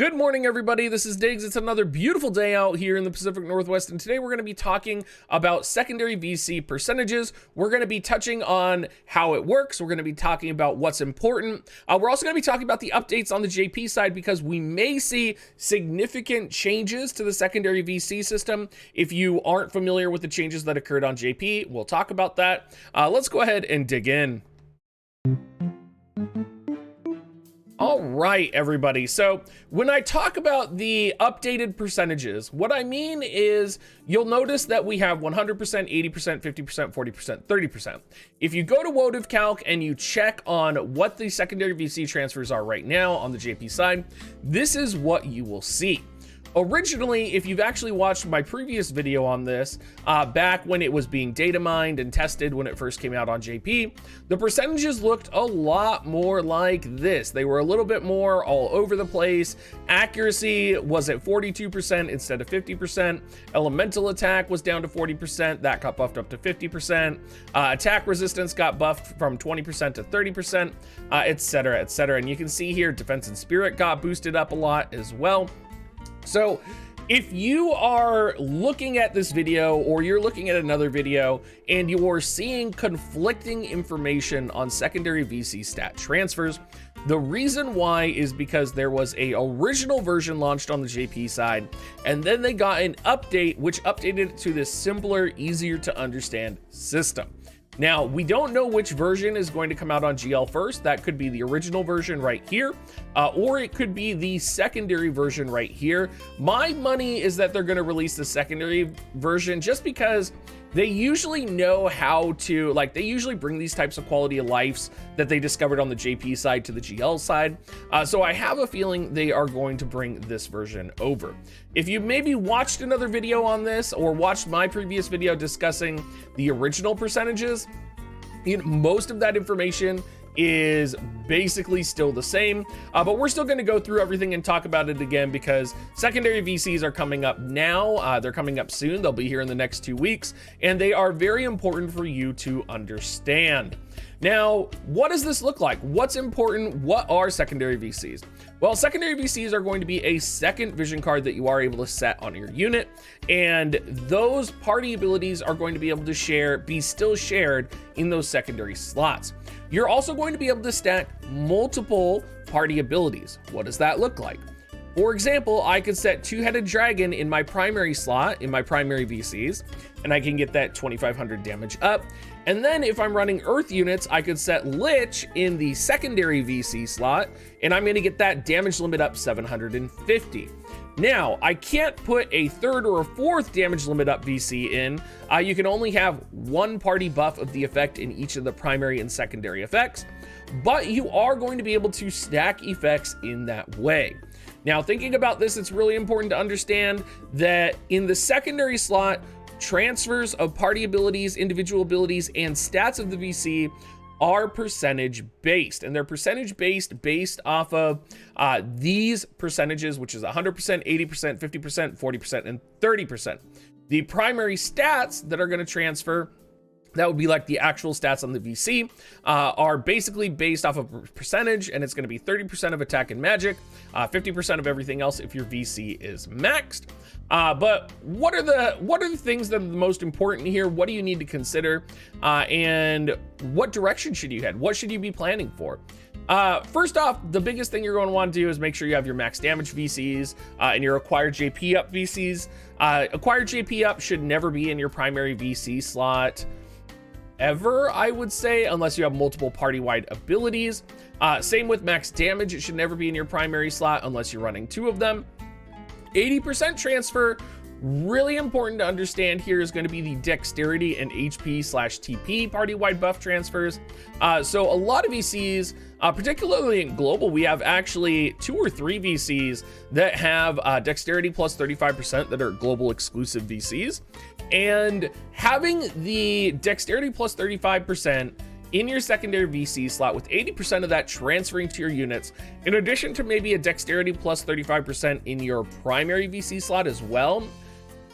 Good morning, everybody. This is Diggs. It's another beautiful day out here in the Pacific Northwest, and today we're going to be talking about secondary VC percentages. We're going to be touching on how it works. We're going to be talking about what's important. We're also going to be talking about the updates on the JP side because we may see significant changes to the secondary VC system. If you aren't familiar with the changes that occurred on JP, we'll talk about that. Let's go ahead and dig in. All right, everybody. So when I talk about the updated percentages, what I mean is you'll notice that we have 100%, 80%, 50%, 40%, 30%. If you go to WoTV Calc and you check on what the secondary VC transfers are right now on the JP side, this is what you will see. Originally, if you've actually watched my previous video on this, back when it was being data mined and tested when it first came out on JP, the percentages looked a lot more like this. They were a little bit more all over the place. Accuracy was at 42% instead of 50%. Elemental attack was down to 40%. That got buffed up to 50%. Attack resistance got buffed from 20% to 30%, etc., etc. And you can see here, defense and spirit got boosted up a lot as well. So if you are looking at this video or you're looking at another video and you're seeing conflicting information on secondary VC stat transfers, the reason why is because there was a original version launched on the JP side, and then they got an update which updated it to this simpler, easier to understand system. Now, we don't know which version is going to come out on GL first. That could be the original version right here, or it could be the secondary version right here. My money is that they're going to release the secondary version just because they usually know how to, they usually bring these types of quality of lives that they discovered on the JP side to the GL side. So I have a feeling they are going to bring this version over. If you maybe watched another video on this or watched my previous video discussing the original percentages, most of that information is basically still the same, but we're still going to go through everything and talk about it again because secondary VCs are coming up now. They're coming up soon. They'll be here in the next 2 weeks, and they are very important for you to understand. Now, what does this look like? What's important? What are secondary VCs? Well, secondary VCs are going to be a second vision card that you are able to set on your unit, and those party abilities are going to be able to be still shared in those secondary slots. You're also going to be able to stack multiple party abilities. What does that look like? For example, I could set two-headed dragon in my primary slot, in my primary VCs, and I can get that 2,500 damage up. And then if I'm running earth units, I could set Lich in the secondary VC slot, and I'm gonna get that damage limit up 750. Now, I can't put a third or a fourth damage limit up VC in. You can only have one party buff of the effect in each of the primary and secondary effects, but you are going to be able to stack effects in that way. Now, thinking about this, it's really important to understand that in the secondary slot, transfers of party abilities, individual abilities, and stats of the VC are percentage based, and they're percentage based off of these percentages, which is 100%, 80%, 50%, 40%, and 30%. The primary stats that are going to transfer, that would be like the actual stats on the VC, are basically based off of percentage, and it's going to be 30% of attack and magic, 50% of everything else if your VC is maxed. But what are the things that are the most important here? What do you need to consider? And what direction should you head? What should you be planning for? First off, the biggest thing you're going to want to do is make sure you have your max damage VCs and your acquired JP up VCs. Acquired JP up should never be in your primary VC slot ever, I would say, unless you have multiple party-wide abilities. Same with max damage. It should never be in your primary slot unless you're running 2 of them. 80% transfer, really important to understand here, is going to be the dexterity and HP/TP party-wide buff transfers. So a lot of VCs, particularly in global, we have actually 2 or 3 VCs that have dexterity plus 35% that are global exclusive VCs. And having the dexterity plus 35% in your secondary VC slot with 80% of that transferring to your units, in addition to maybe a dexterity plus 35% in your primary VC slot as well,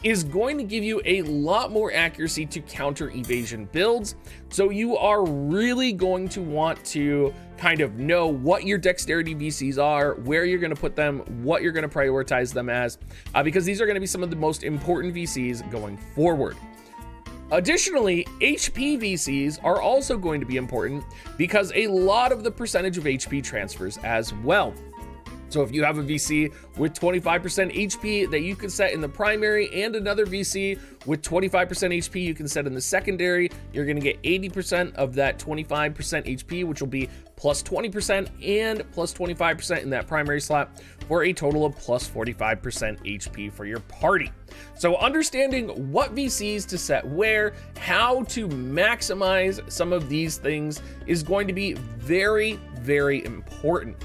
is going to give you a lot more accuracy to counter evasion builds. So you are really going to want to kind of know what your dexterity VCs are, where you're going to put them, what you're going to prioritize them as, because these are going to be some of the most important VCs going forward. Additionally, HP VCs are also going to be important because a lot of the percentage of HP transfers as well. So if you have a VC with 25% HP that you can set in the primary and another VC with 25% HP you can set in the secondary, you're going to get 80% of that 25% HP, which will be plus 20% and plus 25% in that primary slot for a total of plus 45% HP for your party. So understanding what VCs to set where, how to maximize some of these things is going to be very, very important.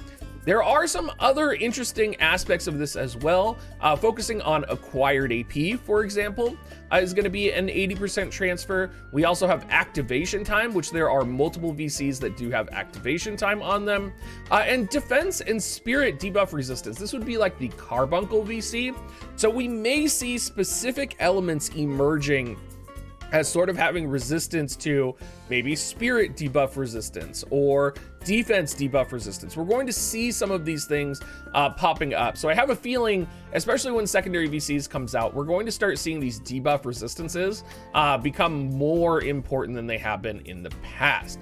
There are some other interesting aspects of this as well. Focusing on acquired AP, for example, is going to be an 80% transfer. We also have activation time, which there are multiple VCs that do have activation time on them. And defense and spirit debuff resistance. This would be like the carbuncle VC. So we may see specific elements emerging as sort of having resistance to maybe spirit debuff resistance or defense debuff resistance. We're going to see some of these things popping up. So I have a feeling, especially when secondary VCs comes out, we're going to start seeing these debuff resistances become more important than they have been in the past.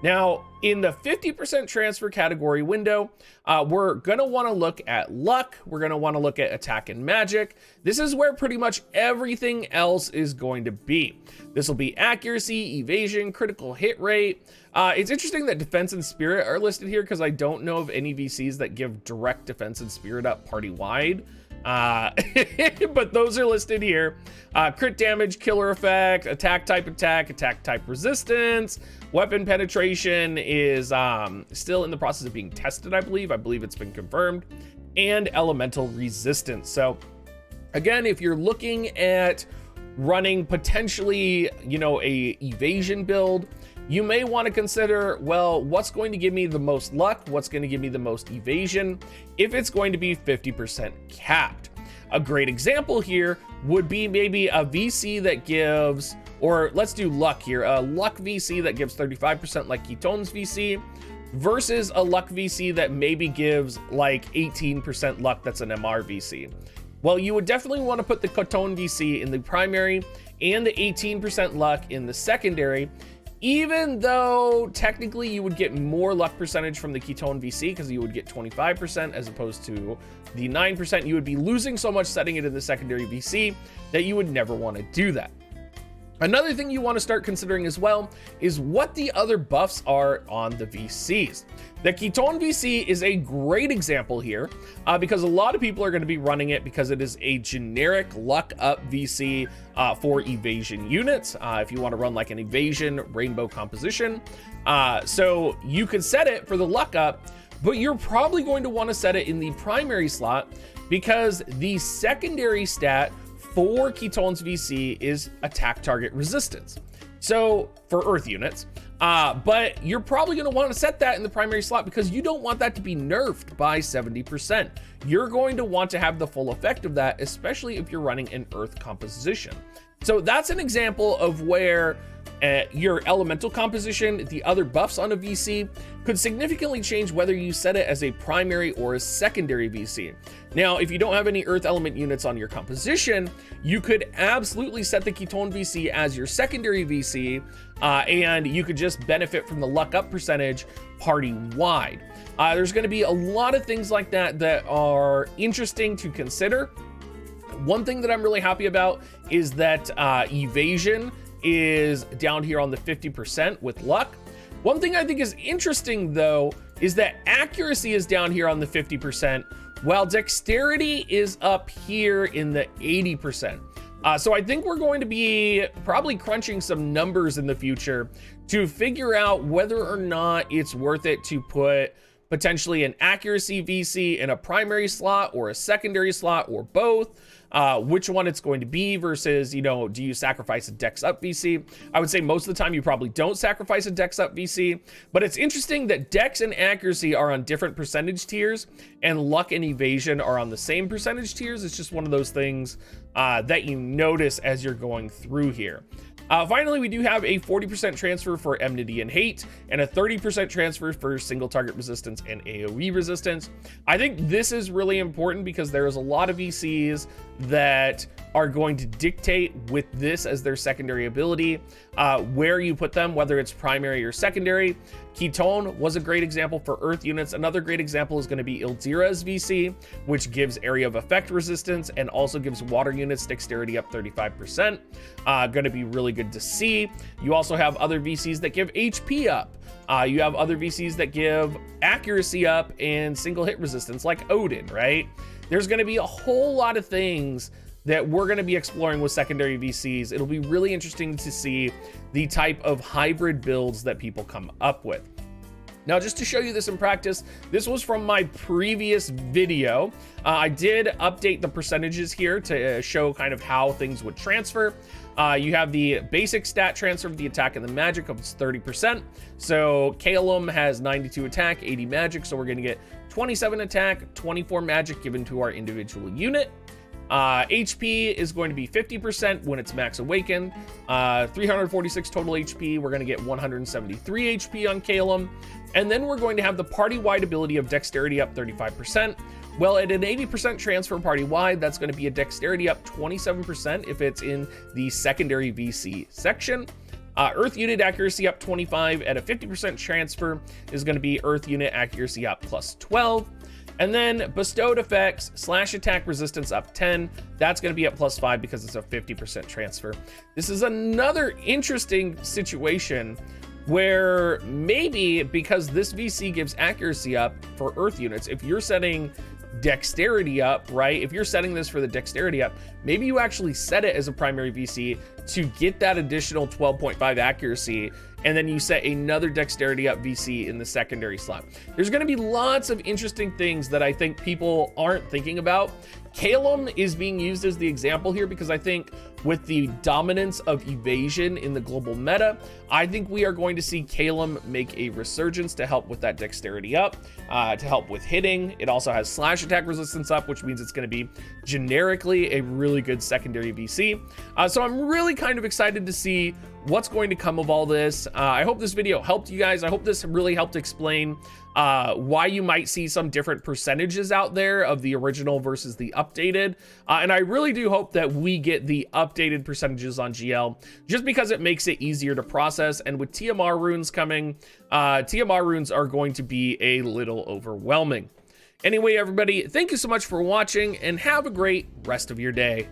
Now, in the 50% transfer category window, we're going to want to look at luck. We're going to want to look at attack and magic. This is where pretty much everything else is going to be. This will be accuracy, evasion, critical hit rate. It's interesting that defense and spirit are listed here because I don't know of any VCs that give direct defense and spirit up party-wide. But those are listed here. Crit damage, killer effect, attack type resistance. Weapon penetration is still in the process of being tested, I believe. I believe it's been confirmed. And elemental resistance. So again, if you're looking at running potentially, a evasion build, you may want to consider, well, what's going to give me the most luck? What's going to give me the most evasion? If it's going to be 50% capped. A great example here would be maybe a VC that gives, or let's do luck here, a luck VC that gives 35% like Ketone's VC versus a luck VC that maybe gives like 18% luck that's an MR VC. Well, you would definitely want to put the Ketone VC in the primary and the 18% luck in the secondary, even though technically you would get more luck percentage from the Ketone VC because you would get 25% as opposed to the 9%. You would be losing so much setting it in the secondary VC that you would never want to do that. Another thing you want to start considering as well is what the other buffs are on the VCs. The Ketone VC is a great example here because a lot of people are going to be running it because it is a generic luck up VC for evasion units. If you want to run like an evasion rainbow composition. So you could set it for the luck up, but you're probably going to want to set it in the primary slot because the secondary stat for Ketone's VC is attack target resistance. So for earth units, but you're probably going to want to set that in the primary slot because you don't want that to be nerfed by 70%. You're going to want to have the full effect of that, especially if you're running an earth composition. So that's an example of where your elemental composition, the other buffs on a VC, could significantly change whether you set it as a primary or a secondary VC. Now, if you don't have any earth element units on your composition, you could absolutely set the Ketone VC as your secondary VC, and you could just benefit from the luck up percentage party-wide. There's going to be a lot of things like that that are interesting to consider. One thing that I'm really happy about is that evasion is down here on the 50% with luck. One thing I think is interesting though is that accuracy is down here on the 50%, while dexterity is up here in the 80%. So I think we're going to be probably crunching some numbers in the future to figure out whether or not it's worth it to put potentially an accuracy VC in a primary slot or a secondary slot or both. which one it's going to be versus, you know, do you sacrifice a dex up VC? I would say most of the time you probably don't sacrifice a dex up VC, but it's interesting that dex and accuracy are on different percentage tiers and luck and evasion are on the same percentage tiers. It's just one of those things that you notice as you're going through here. Finally, we do have a 40% transfer for enmity and hate and a 30% transfer for single target resistance and AoE resistance. I think this is really important because there's a lot of VCs that are going to dictate with this as their secondary ability, where you put them, whether it's primary or secondary. Ketone was a great example for earth units. Another great example is going to be Ildira's VC, which gives area of effect resistance and also gives water units dexterity up 35%. Going to be really good to see. You also have other VCs that give HP up. You have other VCs that give accuracy up and single hit resistance, like Odin, right? There's going to be a whole lot of things that we're going to be exploring with secondary VCs. It'll be really interesting to see the type of hybrid builds that people come up with. Now, just to show you this in practice, this was from my previous video. I did update the percentages here to show kind of how things would transfer. You have the basic stat transfer of the attack and the magic of 30%. So Calum has 92 attack, 80 magic. So we're going to get 27 attack, 24 magic given to our individual unit. HP is going to be 50% when it's max awakened. 346 total HP. We're going to get 173 HP on Calum. And then we're going to have the party-wide ability of dexterity up 35%. Well, at an 80% transfer party-wide, that's going to be a dexterity up 27% if it's in the secondary VC section. Earth unit accuracy up 25 at a 50% transfer is going to be Earth unit accuracy up plus 12. And then bestowed effects, slash attack resistance up 10. That's going to be at plus 5 because it's a 50% transfer. This is another interesting situation where maybe because this VC gives accuracy up for Earth units, if you're setting dexterity up, right? If you're setting this for the dexterity up, maybe you actually set it as a primary VC to get that additional 12.5 accuracy, and then you set another dexterity up VC in the secondary slot. There's going to be lots of interesting things that I think people aren't thinking about. Calum is being used as the example here because I think with the dominance of evasion in the global meta, I think we are going to see Calum make a resurgence to help with that dexterity up, to help with hitting. It also has slash attack resistance up, which means it's going to be generically a really good secondary VC. So I'm really kind of excited to see what's going to come of all this. I hope this video helped you guys. I hope this really helped explain why you might see some different percentages out there of the original versus the updated. And I really do hope that we get the updated percentages on GL just because it makes it easier to process. And with TMR runes coming, TMR runes are going to be a little overwhelming. Anyway, everybody, thank you so much for watching and have a great rest of your day.